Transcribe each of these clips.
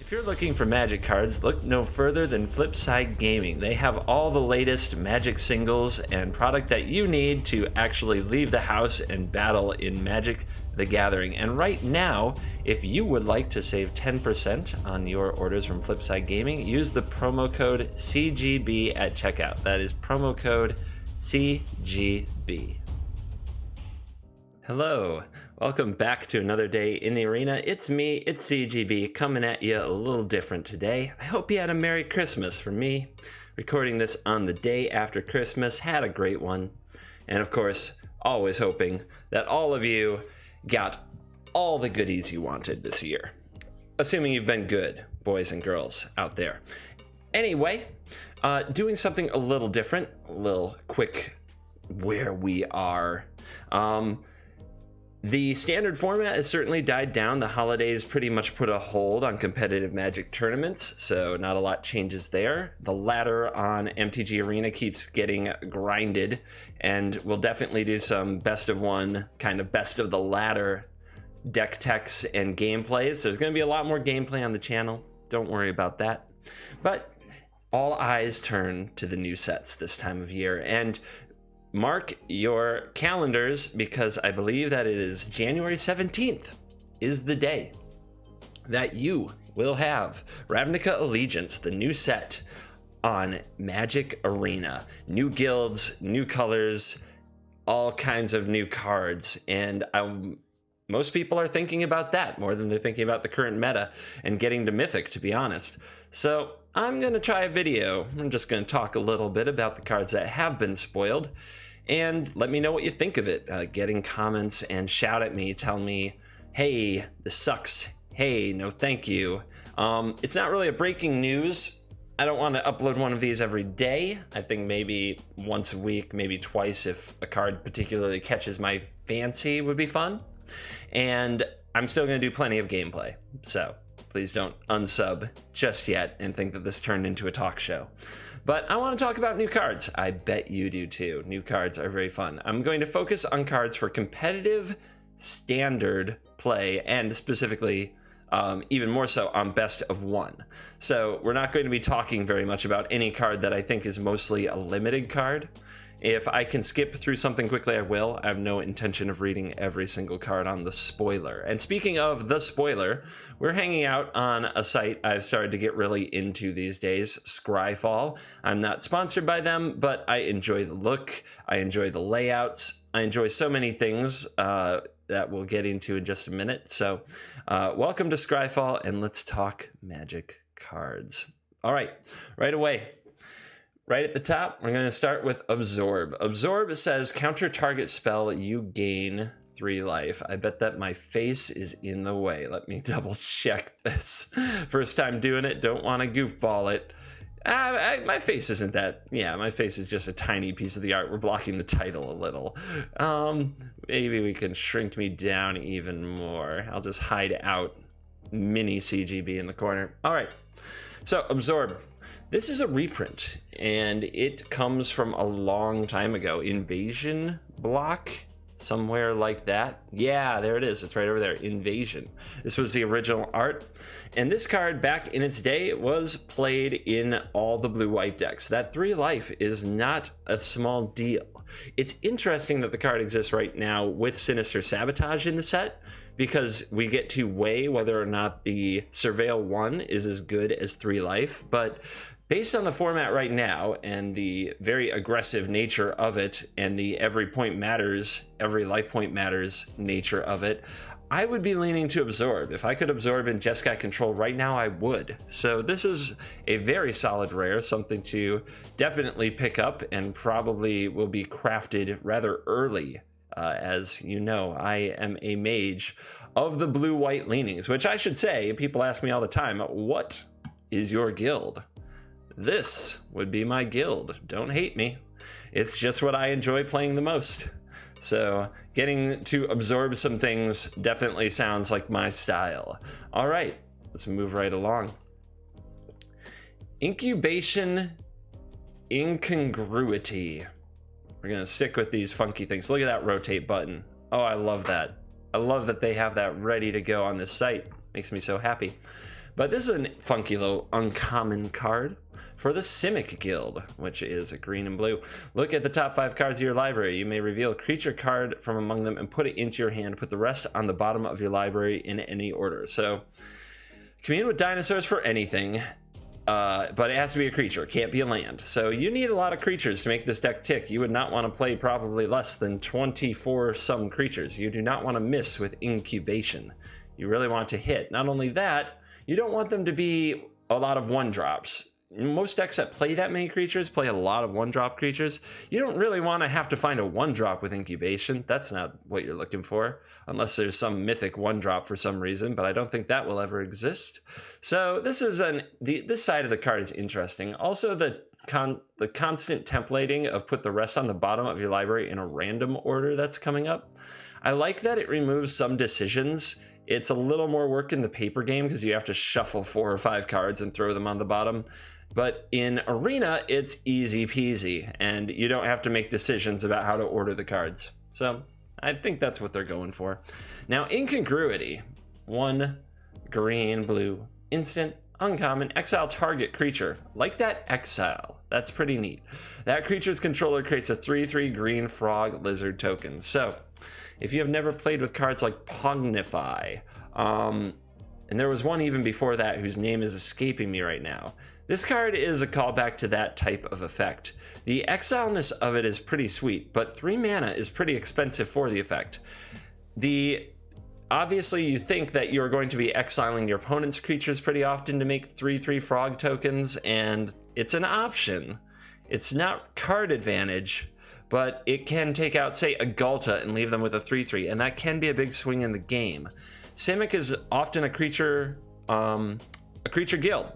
If you're looking for Magic cards, look no further than Flipside Gaming. They have all the latest Magic singles and product that you need to actually leave the house and battle in Magic the Gathering. And right now, if you would like to save 10% on your orders from Flipside Gaming, use the promo code CGB at checkout. That is promo code CGB. Hello, welcome back to another day in the arena. It's me, it's CGB, coming at you a little different today. I hope you had a Merry Christmas. For me, recording this on the day after Christmas, had a great one. And of course, always hoping that all of you got all the goodies you wanted this year. Assuming you've been good, boys and girls out there. Anyway, doing something a little different, a little quick where we are. The standard format has certainly died down. The holidays pretty much put a hold on competitive Magic tournaments, so not a lot changes there. The ladder on MTG Arena keeps getting grinded, and we'll definitely do some best of one, kind of best of the ladder deck techs and gameplays. There's going to be a lot more gameplay on the channel. Don't worry about that. But all eyes turn to the new sets this time of year, and mark your calendars, because I believe that it is January 17th is the day that you will have Ravnica Allegiance, the new set on Magic Arena. New guilds, new colors, all kinds of new cards. And most people are thinking about that more than they're thinking about the current meta and getting to Mythic, to be honest. So I'm going to try a video. I'm just going to talk a little bit about the cards that have been spoiled, and let me know what you think of it. Get in comments and shout at me. Tell me, hey, this sucks. Hey, no thank you. It's not really a breaking news. I don't want to upload one of these every day. I think maybe once a week, maybe twice if a card particularly catches my fancy would be fun. And I'm still going to do plenty of gameplay. So please don't unsub just yet and think that this turned into a talk show. But I want to talk about new cards. I bet you do too. New cards are very fun. I'm going to focus on cards for competitive standard play, and specifically even more so on best of one. So we're not going to be talking very much about any card that I think is mostly a limited card. If I can skip through something quickly, I will. I have no intention of reading every single card on the spoiler. And speaking of the spoiler, we're hanging out on a site I've started to get really into these days, Scryfall. I'm not sponsored by them, but I enjoy the look. I enjoy the layouts. I enjoy so many things that we'll get into in just a minute. So welcome to Scryfall, and let's talk Magic cards. All right, right away. Right at the top, we're going to start with Absorb. Absorb says, counter target spell, you gain 3 life. I bet that my face is in the way. Let me double check this. First time doing it, don't want to goofball it. My face isn't that, yeah, my face is just a tiny piece of the art. We're blocking the title a little. Maybe we can shrink me down even more. I'll just hide out mini CGB in the corner. All right, so Absorb. This is a reprint, and it comes from a long time ago. Invasion block, somewhere like that. Yeah, there it is. It's right over there. Invasion. This was the original art. And this card, back in its day, was played in all the blue-white decks. That 3 life is not a small deal. It's interesting that the card exists right now with Sinister Sabotage in the set, because we get to weigh whether or not the Surveil 1 is as good as 3 life. But based on the format right now and the very aggressive nature of it and the every point matters, every life point matters nature of it, I would be leaning to Absorb. If I could Absorb in Jeskai Control right now, I would. So this is a very solid rare, something to definitely pick up, and probably will be crafted rather early. As you know, I am a mage of the blue-white leanings, which I should say, people ask me all the time, what is your guild? This would be my guild. Don't hate me. It's just what I enjoy playing the most. So getting to Absorb some things definitely sounds like my style. All right, let's move right along. Incue Bation Incongruity. We're going to stick with these funky things. Look at that rotate button. Oh, I love that. I love that they have that ready to go on this site. Makes me so happy. But this is a funky little uncommon card for the Simic Guild, which is a green and blue. Look at the top 5 cards of your library. You may reveal a creature card from among them and put it into your hand. Put the rest on the bottom of your library in any order. So commune with dinosaurs for anything, but it has to be a creature. It can't be a land. So you need a lot of creatures to make this deck tick. You would not want to play probably less than 24 some creatures. You do not want to miss with Incue Bation. You really want to hit. Not only that, you don't want them to be a lot of 1-drops. Most decks that play that many creatures play a lot of 1-drop creatures. You don't really want to have to find a 1-drop with Incue Bation. That's not what you're looking for, unless there's some mythic 1-drop for some reason, but I don't think that will ever exist. So this is this side of the card is interesting. Also, the constant templating of put the rest on the bottom of your library in a random order that's coming up. I like that it removes some decisions. It's a little more work in the paper game because you have to shuffle 4 or 5 cards and throw them on the bottom. But in Arena, it's easy peasy, and you don't have to make decisions about how to order the cards. So I think that's what they're going for. Now, incongruity. 1 green, blue, instant, uncommon, exile target creature. Like that exile. That's pretty neat. That creature's controller creates a 3/3 green frog lizard token. So if you have never played with cards like Pognify, and there was one even before that whose name is escaping me right now, this card is a callback to that type of effect. The exileness of it is pretty sweet, but 3 mana is pretty expensive for the effect. Obviously, you think that you're going to be exiling your opponent's creatures pretty often to make 3/3 frog tokens, and it's an option. It's not card advantage, but it can take out, say, a Galta and leave them with a 3/3, and that can be a big swing in the game. Simic is often a creature guild,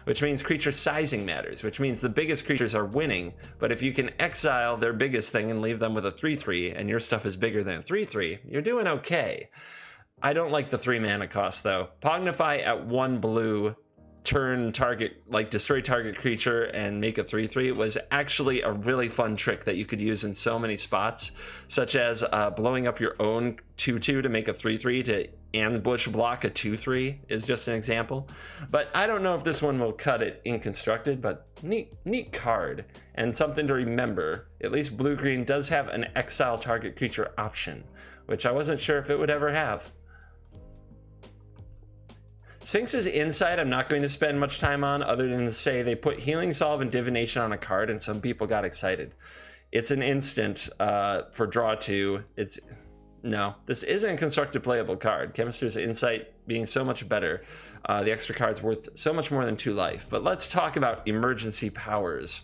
which means creature sizing matters, which means the biggest creatures are winning. But if you can exile their biggest thing and leave them with a 3/3, and your stuff is bigger than a 3/3, you're doing okay. I don't like the 3 mana cost, though. Pognify at 1 blue, turn target, like destroy target creature and make a 3/3 was actually a really fun trick that you could use in so many spots, such as blowing up your own 2/2 to make a 3/3 to ambush block a 2/3 is just an example. But I don't know if this one will cut it in constructed, but neat card and something to remember. At least blue-green does have an exile target creature option, which I wasn't sure if it would ever have. Sphinx's Insight I'm not going to spend much time on, other than to say they put Healing Salve and Divination on a card and some people got excited. It's an instant for draw 2. No, this isn't a constructed playable card. Chemist's Insight being so much better. The extra card's worth so much more than 2 life. But let's talk about emergency powers.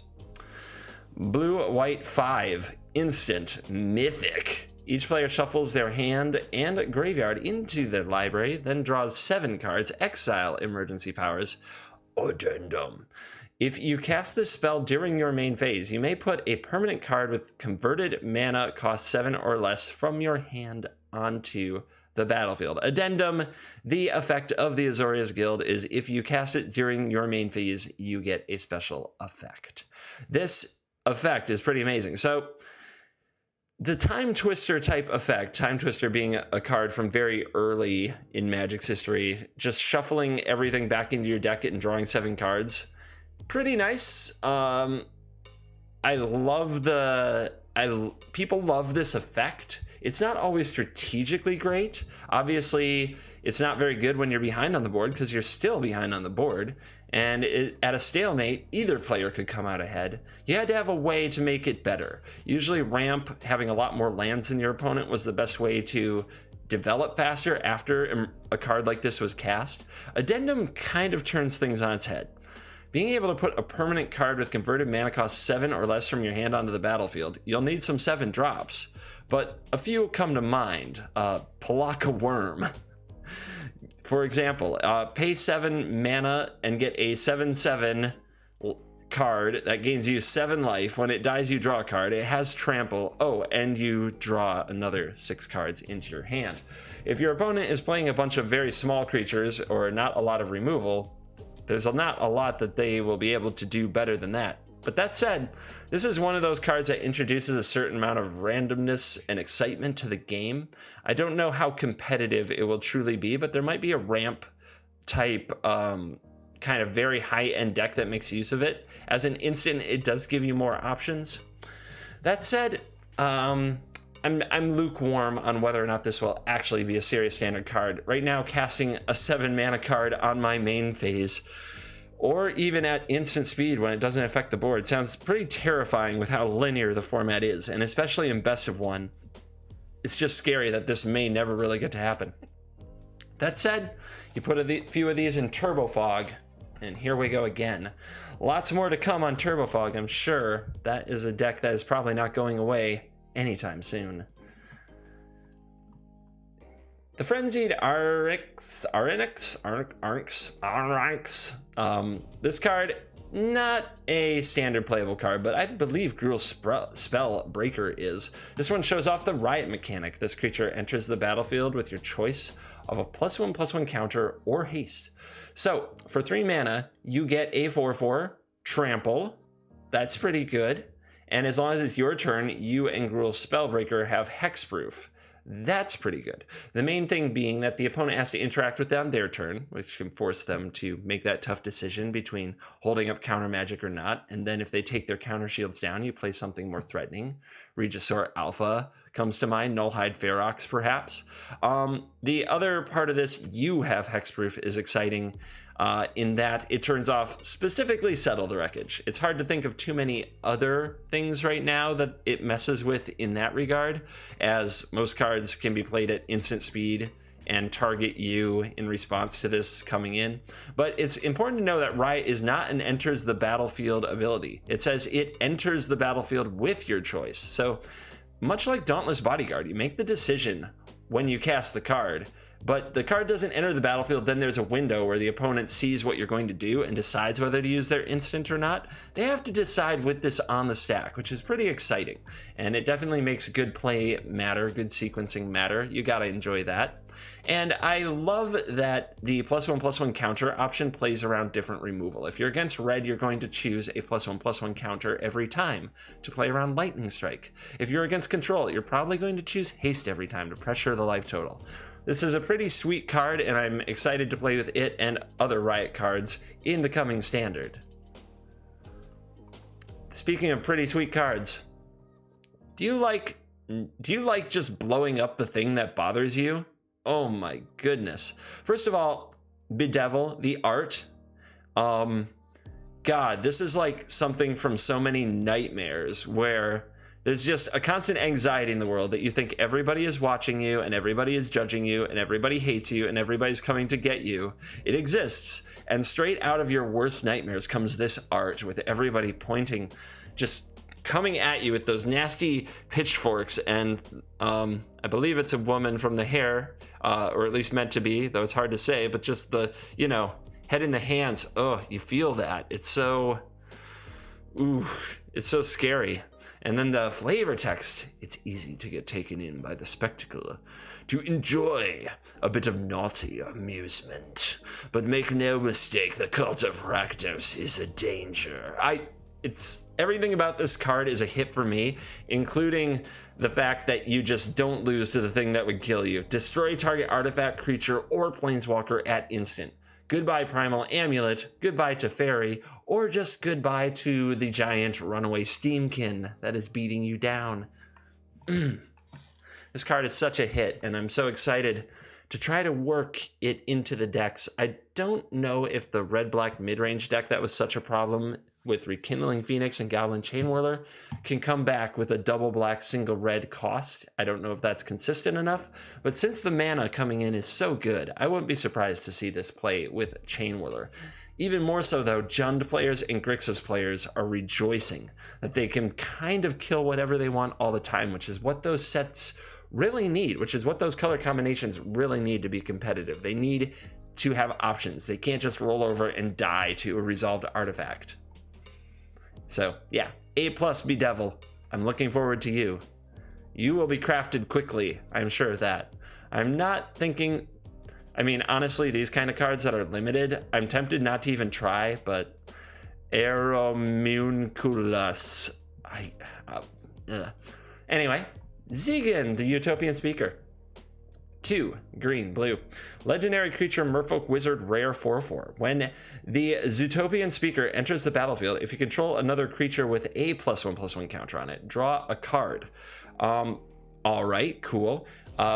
Blue, white, 5, instant, mythic. Each player shuffles their hand and graveyard into their library, then draws 7 cards, exile emergency powers. Addendum. If you cast this spell during your main phase, you may put a permanent card with converted mana cost 7 or less from your hand onto the battlefield. Addendum, the effect of the Azorius Guild is if you cast it during your main phase, you get a special effect. This effect is pretty amazing. So the Time Twister type effect, Time Twister being a card from very early in Magic's history, just shuffling everything back into your deck and drawing 7 cards. Pretty nice. People love this effect. It's not always strategically great. Obviously, it's not very good when you're behind on the board because you're still behind on the board. And at a stalemate, either player could come out ahead. You had to have a way to make it better. Usually ramp, having a lot more lands than your opponent, was the best way to develop faster after a card like this was cast. Addendum kind of turns things on its head. Being able to put a permanent card with converted mana cost 7 or less from your hand onto the battlefield, you'll need some 7 drops, but a few come to mind. Palaka Worm. For example, pay 7 mana and get a 7/7 card that gains you 7 life. When it dies, you draw a card. It has trample. Oh, and you draw another 6 cards into your hand. If your opponent is playing a bunch of very small creatures or not a lot of removal, there's not a lot that they will be able to do better than that. But that said, this is one of those cards that introduces a certain amount of randomness and excitement to the game. I don't know how competitive it will truly be, but there might be a ramp type kind of very high-end deck that makes use of it. As an instant, it does give you more options. That said, I'm lukewarm on whether or not this will actually be a serious standard card. Right now, casting a 7 mana card on my main phase, or even at instant speed when it doesn't affect the board, sounds pretty terrifying with how linear the format is, and especially in best of one. It's just scary that this may never really get to happen. That said, you put a few of these in Turbo Fog, and here we go again. Lots more to come on Turbo Fog, I'm sure. That is a deck that is probably not going away anytime soon. The Frenzied RNX. This card, not a standard playable card, but I believe Gruul Spell Breaker is. This one shows off the Riot mechanic. This creature enters the battlefield with your choice of a +1/+1 counter or haste. So for 3 mana, you get a 4/4 trample. That's pretty good. And as long as it's your turn, you and Gruul Spellbreaker have hexproof. That's pretty good. The main thing being that the opponent has to interact with that on their turn, which can force them to make that tough decision between holding up counter magic or not. And then if they take their counter shields down, you play something more threatening. Regisaur Alpha comes to mind, Nullhide Ferox perhaps. The other part of this, you have hexproof, is exciting in that it turns off specifically Settle the Wreckage. It's hard to think of too many other things right now that it messes with in that regard, as most cards can be played at instant speed and target you in response to this coming in. But it's important to know that Riot is not an enters the battlefield ability. It says it enters the battlefield with your choice. So much like Dauntless Bodyguard, you make the decision when you cast the card, but the card doesn't enter the battlefield. Then there's a window where the opponent sees what you're going to do and decides whether to use their instant or not. They have to decide with this on the stack, which is pretty exciting. And it definitely makes good play matter, good sequencing matter. You gotta enjoy that. And I love that the +1/+1 counter option plays around different removal. If you're against red, you're going to choose a +1/+1 counter every time to play around Lightning Strike. If you're against control, you're probably going to choose haste every time to pressure the life total. This is a pretty sweet card, and I'm excited to play with it and other Riot cards in the coming standard. Speaking of pretty sweet cards, do you like just blowing up the thing that bothers you? Oh my goodness. First of all, Bedevil, the art. God, this is like something from so many nightmares where there's just a constant anxiety in the world that you think everybody is watching you and everybody is judging you and everybody hates you and everybody's coming to get you. It exists. And straight out of your worst nightmares comes this art with everybody pointing, just coming at you with those nasty pitchforks. And I believe it's a woman from the hair, or at least meant to be, though it's hard to say, but just the, head in the hands. Oh, you feel that. It's so, it's so scary. And then the flavor text, it's easy to get taken in by the spectacle, to enjoy a bit of naughty amusement. But make no mistake, the cult of Rakdos is a danger. It's everything about this card is a hit for me, including the fact that you just don't lose to the thing that would kill you. Destroy target artifact, creature, or planeswalker at instant. Goodbye Primal Amulet, goodbye Teferi, or just goodbye to the giant runaway Steamkin that is beating you down. This card is such a hit, and I'm so excited to try to work it into the decks. I don't know if the red-black mid-range deck that was such a problem with Rekindling Phoenix and Goblin Chainwhirler can come back with a double black single red cost. I don't know if that's consistent enough, but since the mana coming in is so good, I wouldn't be surprised to see this play with Chainwhirler. Even more so though, Jund players and Grixis players are rejoicing that they can kind of kill whatever they want all the time, which is what those sets really need, which is what those color combinations really need to be competitive. They need to have options. They can't just roll over and die to a resolved artifact. So yeah, A+ Bedevil. I'm looking forward to you. You will be crafted quickly, I'm sure of that. I'm not thinking, honestly, these kind of cards that are limited, I'm tempted not to even try, but Aeromunculus. Anyway, Siegen, the Utopian Speaker. 2 green blue legendary creature merfolk wizard rare 4/4. When the Zootopian Speaker enters the battlefield, if you control another creature with a +1/+1 counter on it, draw a card. All right, cool.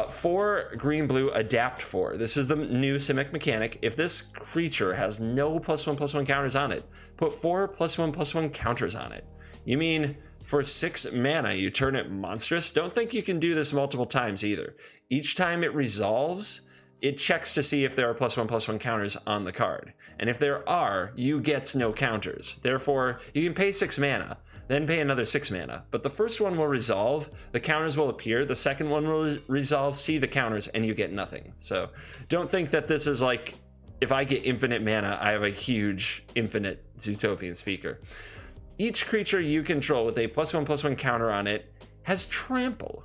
4 green blue adapt 4. This is the new Simic mechanic. If this creature has no +1/+1 counters on it, put 4 +1/+1 counters on it. You mean for 6 mana you turn it monstrous? Don't think you can do this multiple times either. Each time it resolves, it checks to see if there are +1/+1 counters on the card. And if there are, you get no counters. Therefore, you can pay 6 mana, then pay another 6 mana. But the first one will resolve, the counters will appear, the second one will resolve, see the counters, and you get nothing. So don't think that this is like, if I get infinite mana, I have a huge infinite Zootopian Speaker. Each creature you control with a +1/+1 counter on it has trample.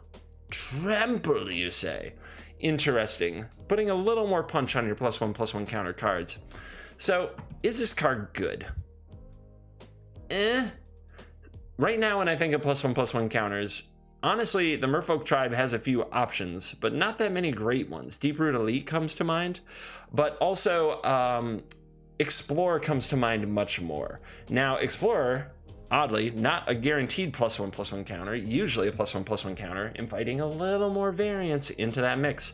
Trample, you say? Interesting. Putting a little more punch on your +1/+1 counter cards. So, is this card good? Right now, when I think of +1/+1 counters, honestly, the Merfolk tribe has a few options, but not that many great ones. Deeproot Elite comes to mind, but also Explorer comes to mind much more. Now, Explorer, oddly, not a guaranteed +1/+1 counter, usually a +1/+1 counter, inviting a little more variance into that mix.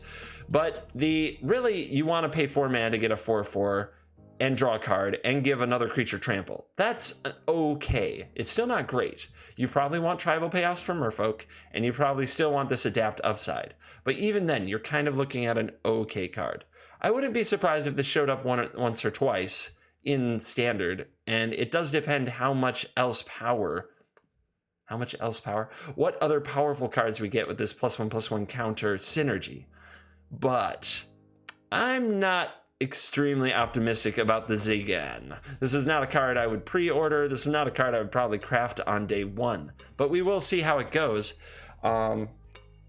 But really, you want to pay 4 mana to get a 4/4 and draw a card and give another creature trample. That's okay. It's still not great. You probably want tribal payoffs from Merfolk, and you probably still want this adapt upside. But even then, you're kind of looking at an okay card. I wouldn't be surprised if this showed up once or twice in standard, and it does depend how much else power, what other powerful cards we get with this +1/+1 counter synergy. But I'm not extremely optimistic about the Siegen. This is not a card I would pre-order. This is not a card I would probably craft on day 1, but we will see how it goes.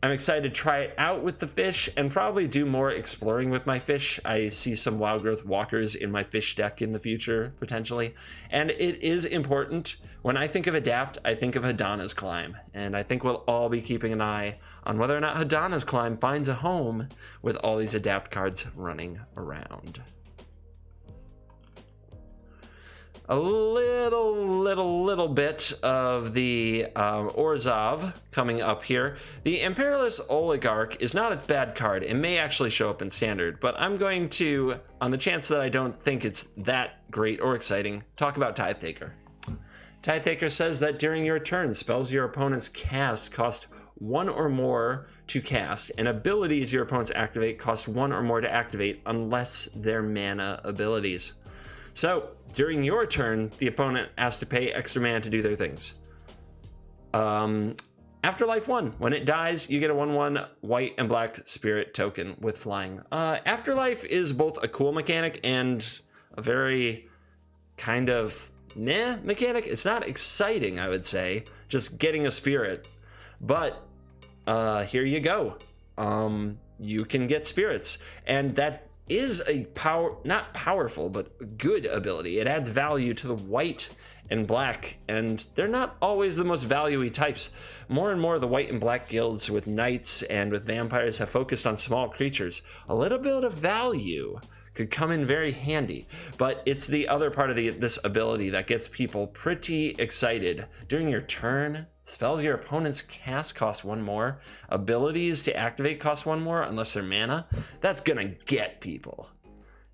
I'm excited to try it out with the fish and probably do more exploring with my fish. I see some wild growth walkers in my fish deck in the future, potentially. And it is important. When I think of Adapt, I think of Hadana's Climb. And I think we'll all be keeping an eye on whether or not Hadana's Climb finds a home with all these Adapt cards running around. A little bit of the Orzhov coming up here. The Imperialist Oligarch is not a bad card. It may actually show up in Standard, but I'm going to, on the chance that I don't think it's that great or exciting, talk about Tidetaker. Tidetaker says that during your turn, spells your opponents cast cost 1 or more to cast, and abilities your opponents activate cost 1 or more to activate unless they're mana abilities. So, during your turn, the opponent has to pay extra mana to do their things. Afterlife 1. When it dies, you get a 1/1 white and black spirit token with flying. Afterlife is both a cool mechanic and a very kind of meh mechanic. It's not exciting, I would say, just getting a spirit. But here you go. You can get spirits, and that is a not powerful, but good ability. It adds value to the white and black, and they're not always the most value-y types. More and more, the white and black guilds with knights and with vampires have focused on small creatures. A little bit of value could come in very handy, but it's the other part of this ability that gets people pretty excited. During your turn, spells your opponents cast cost 1 more. Abilities to activate cost 1 more unless they're mana. That's gonna get people.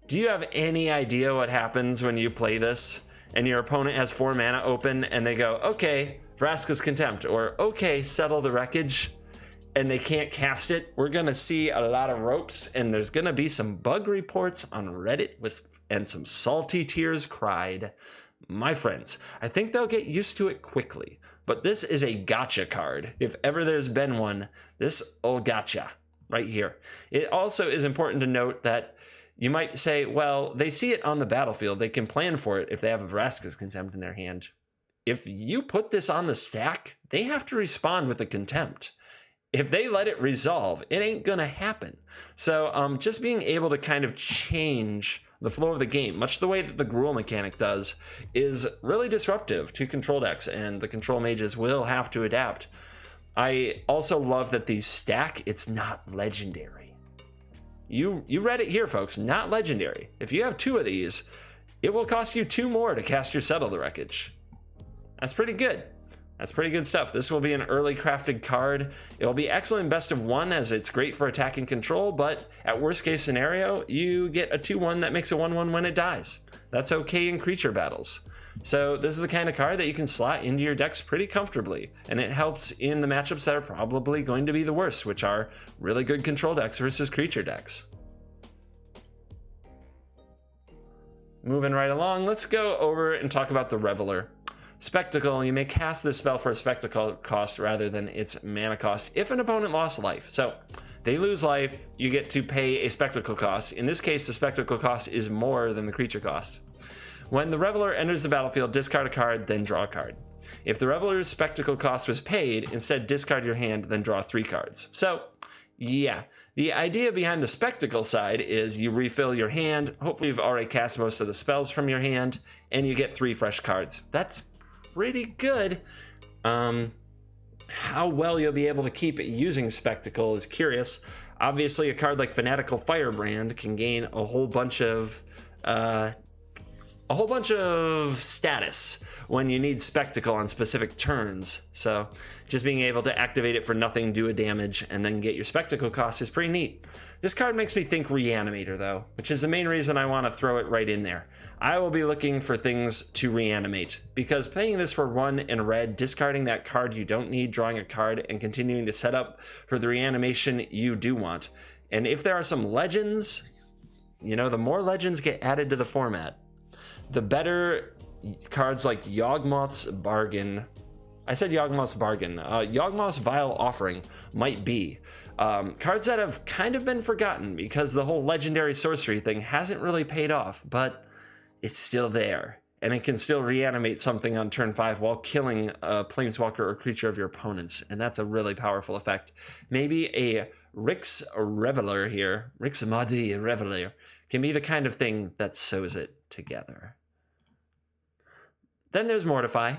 Do you have any idea what happens when you play this and your opponent has 4 mana open and they go, okay, Vraska's Contempt, or okay, Settle the Wreckage, and they can't cast it? We're gonna see a lot of ropes, and there's gonna be some bug reports on Reddit and some salty tears cried. My friends, I think they'll get used to it quickly. But this is a gotcha card. If ever there's been one, this old gotcha right here. It also is important to note that you might say, well, they see it on the battlefield. They can plan for it if they have a Vraska's Contempt in their hand. If you put this on the stack, they have to respond with a Contempt. If they let it resolve, it ain't gonna happen. So just being able to kind of change the flow of the game, much the way that the Gruul mechanic does, is really disruptive to control decks, and the control mages will have to adapt. I also love that these stack, it's not legendary. You read it here, folks, not legendary. If you have 2 of these, it will cost you 2 more to cast your Settle the Wreckage. That's pretty good. That's pretty good stuff. This will be an early crafted card. It will be excellent in best of 1 as it's great for attack and control, but at worst case scenario, you get a 2/1 that makes a 1/1 when it dies. That's okay in creature battles. So this is the kind of card that you can slot into your decks pretty comfortably, and it helps in the matchups that are probably going to be the worst, which are really good control decks versus creature decks. Moving right along, let's go over and talk about the Reveler Spectacle. You may cast this spell for a spectacle cost rather than its mana cost if an opponent lost life. So they lose life, you get to pay a spectacle cost. In this case, the spectacle cost is more than the creature cost. When the Reveler enters the battlefield, discard a card, then draw a card. If the Reveler's spectacle cost was paid, instead discard your hand, then draw 3 cards. So yeah, the idea behind the spectacle side is you refill your hand. Hopefully you've already cast most of the spells from your hand, and you get 3 fresh cards. That's pretty good. How well you'll be able to keep it using Spectacle is curious. Obviously, a card like Fanatical Firebrand can gain a whole bunch of status when you need Spectacle on specific turns. So just being able to activate it for nothing, do a damage, and then get your Spectacle cost is pretty neat. This card makes me think Reanimator, though, which is the main reason I want to throw it right in there. I will be looking for things to reanimate, because playing this for 1 in red, discarding that card you don't need, drawing a card, and continuing to set up for the reanimation you do want. And if there are some legends, you know, the more legends get added to the format, the better cards like Yawgmoth's Bargain. I said Yawgmoth's Bargain. Yawgmoth's Vile Offering might be. Cards that have kind of been forgotten because the whole legendary sorcery thing hasn't really paid off, but it's still there. And it can still reanimate something on turn 5 while killing a planeswalker or creature of your opponents. And that's a really powerful effect. Maybe a Rix Reveler here, Rix Madi Reveler, can be the kind of thing that sews it together. Then there's Mortify.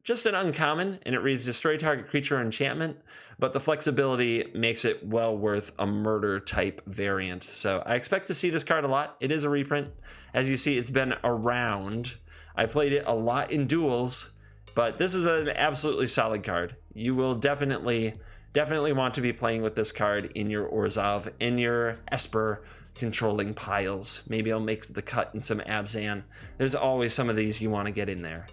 Just an uncommon, and it reads destroy target creature or enchantment, but the flexibility makes it well worth a murder type variant. So I expect to see this card a lot. It is a reprint. As you see, it's been around. I played it a lot in duels, but this is an absolutely solid card. You will definitely want to be playing with this card in your Orzhov, in your Esper controlling piles. Maybe I'll make the cut in some Abzan. There's always some of these you want to get in there.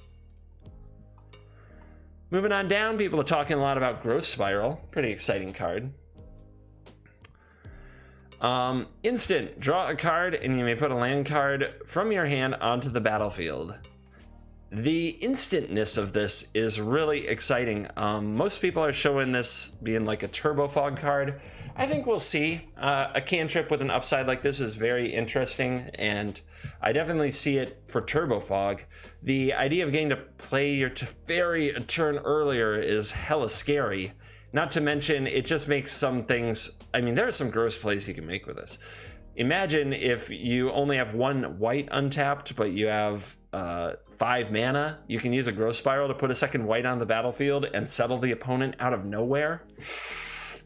Moving on down, people are talking a lot about Growth Spiral. Pretty exciting card. Instant, draw a card and you may put a land card from your hand onto the battlefield. The instantness of this is really exciting. Most people are showing this being like a Turbo Fog card. I think we'll see. A cantrip with an upside like this is very interesting, and I definitely see it for Turbo Fog. The idea of getting to play your Teferi a turn earlier is hella scary. Not to mention, it just makes some things... I mean, there are some gross plays you can make with this. Imagine if you only have 1 white untapped, but you have 5 mana. You can use a Growth Spiral to put a 2nd white on the battlefield and settle the opponent out of nowhere.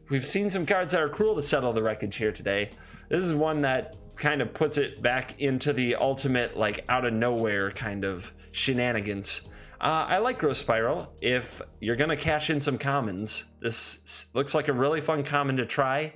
We've seen some cards that are cruel to settle the wreckage here today. This is one that kind of puts it back into the ultimate, like, out of nowhere kind of shenanigans. I like Growth Spiral. If you're going to cash in some commons, this looks like a really fun common to try.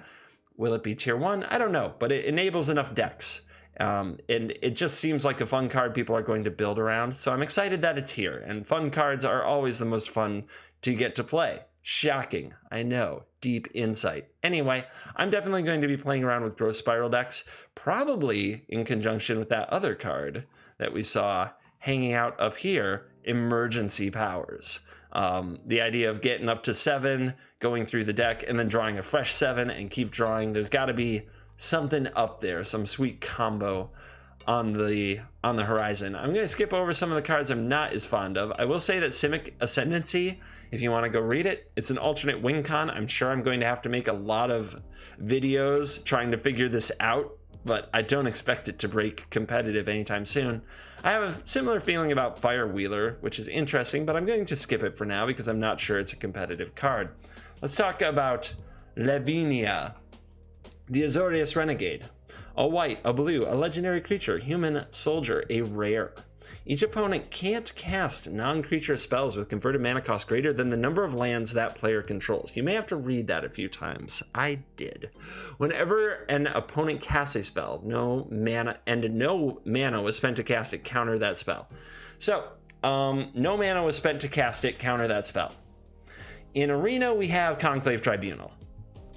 Will it be tier 1? I don't know, but it enables enough decks. And it just seems like a fun card people are going to build around. So I'm excited that it's here. And fun cards are always the most fun to get to play. Shocking, I know, deep insight. Anyway, I'm definitely going to be playing around with Growth Spiral decks, probably in conjunction with that other card that we saw hanging out up here, Emergency Powers. The idea of getting up to 7, going through the deck, and then drawing a fresh 7 and keep drawing. There's got to be something up there, some sweet combo on the horizon. I'm going to skip over some of the cards I'm not as fond of. I will say that Simic Ascendancy, if you want to go read it, it's an alternate win con. I'm sure I'm going to have to make a lot of videos trying to figure this out, but I don't expect it to break competitive anytime soon. I have a similar feeling about Firewheeler, which is interesting, but I'm going to skip it for now because I'm not sure it's a competitive card. Let's talk about Lavinia. The Azorius Renegade. A white, a blue, a legendary creature, human soldier, a rare. Each opponent can't cast non-creature spells with converted mana cost greater than the number of lands that player controls. You may have to read that a few times. I did. Whenever an opponent casts a spell, no mana was spent to cast it, counter that spell. So, no mana was spent to cast it, counter that spell. In Arena, we have Conclave Tribunal.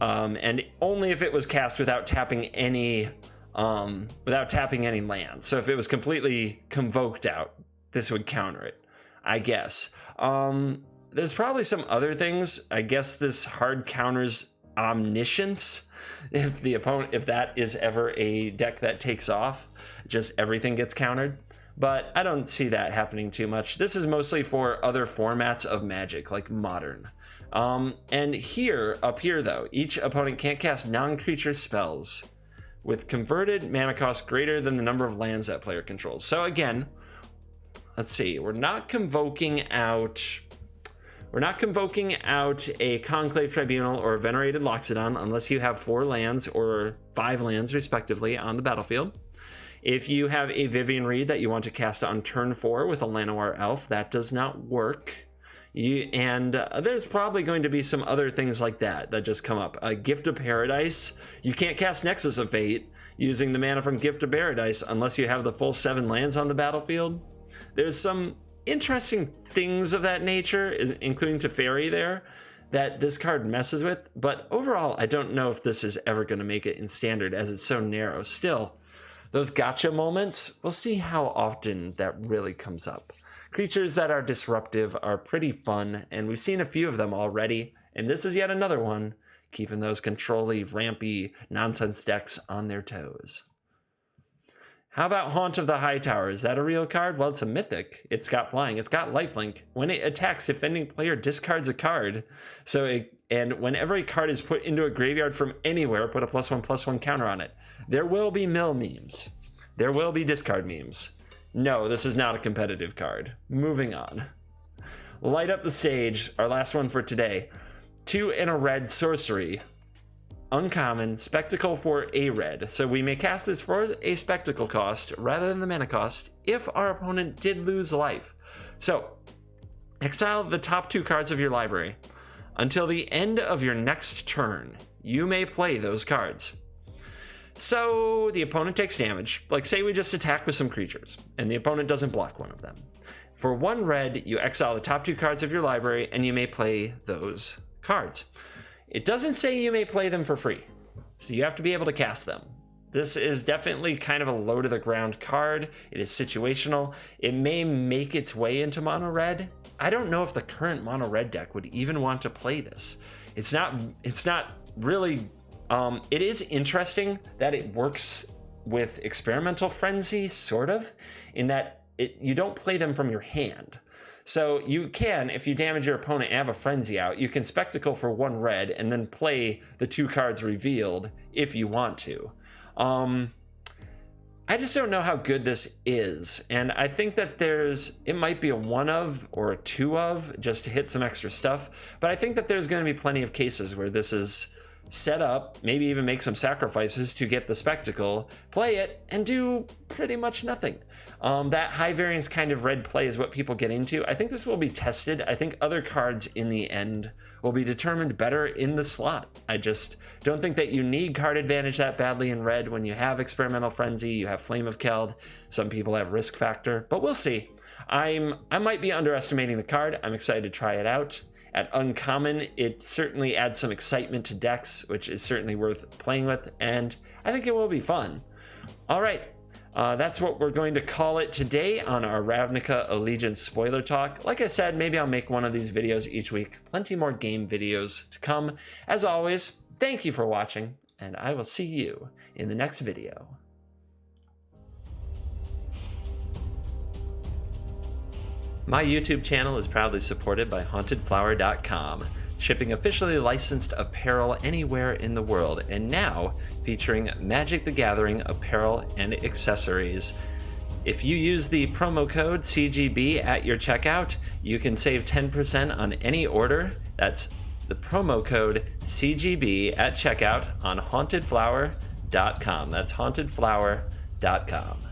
And only if it was cast without tapping any land. So if it was completely convoked out, this would counter it, I guess. There's probably some other things. I guess this hard counters Omniscience. If that is ever a deck that takes off, just everything gets countered. But I don't see that happening too much. This is mostly for other formats of Magic, like Modern. And up here though, each opponent can't cast non-creature spells with converted mana cost greater than the number of lands that player controls. So again, let's see, we're not convoking out a Conclave Tribunal or a Venerated Loxodon unless you have 4 lands or 5 lands respectively on the battlefield. If you have a Vivian Reed that you want to cast on turn 4 with a Llanowar Elf, that does not work. There's probably going to be some other things like that just come up. Gift of Paradise. You can't cast Nexus of Fate using the mana from Gift of Paradise unless you have the full 7 lands on the battlefield. There's some interesting things of that nature, including Teferi there, that this card messes with. But overall, I don't know if this is ever going to make it in Standard as it's so narrow. Still, those gotcha moments, we'll see how often that really comes up. Creatures that are disruptive are pretty fun, and we've seen a few of them already, and this is yet another one, keeping those control-y, rampy nonsense decks on their toes. How about Haunt of the Hightower? Is that a real card? Well, it's a mythic. It's got flying. It's got lifelink. When it attacks, defending player discards a card. And whenever a card is put into a graveyard from anywhere, put a +1/+1 counter on it. There will be mill memes. There will be discard memes. No, this is not a competitive card. Moving on. Light Up the Stage, our last one for today. 2 and a red sorcery. Uncommon, Spectacle for a red. So we may cast this for a Spectacle cost rather than the mana cost if our opponent did lose life. So, exile the top 2 cards of your library. Until the end of your next turn, you may play those cards. So the opponent takes damage. Like say we just attack with some creatures and the opponent doesn't block one of them. For 1 red, you exile the top 2 cards of your library and you may play those cards. It doesn't say you may play them for free, so you have to be able to cast them. This is definitely kind of a low to the ground card. It is situational. It may make its way into mono red. I don't know if the current mono red deck would even want to play this. It's not really. It is interesting that it works with Experimental Frenzy, sort of, in that you don't play them from your hand. So you can, if you damage your opponent and have a Frenzy out, you can Spectacle for 1 red and then play the 2 cards revealed if you want to. I just don't know how good this is, and I think that it might be a 1 of or a 2 of just to hit some extra stuff, but I think that there's going to be plenty of cases where this is set up, maybe even make some sacrifices to get the Spectacle, play it, and do pretty much nothing. That high variance kind of red play is what people get into. I think this will be tested. I think other cards in the end will be determined better in the slot. I just don't think that you need card advantage that badly in red when you have Experimental Frenzy, you have Flame of Keld, some people have Risk Factor, but we'll see. I might be underestimating the card. I'm excited to try it out. At Uncommon, it certainly adds some excitement to decks, which is certainly worth playing with, and I think it will be fun. All right, that's what we're going to call it today on our Ravnica Allegiance spoiler talk. Like I said, maybe I'll make one of these videos each week. Plenty more game videos to come. As always, thank you for watching, and I will see you in the next video. My YouTube channel is proudly supported by HauntedFlower.com, shipping officially licensed apparel anywhere in the world, and now featuring Magic the Gathering apparel and accessories. If you use the promo code CGB at your checkout, you can save 10% on any order. That's the promo code CGB at checkout on hauntedflower.com. That's hauntedflower.com.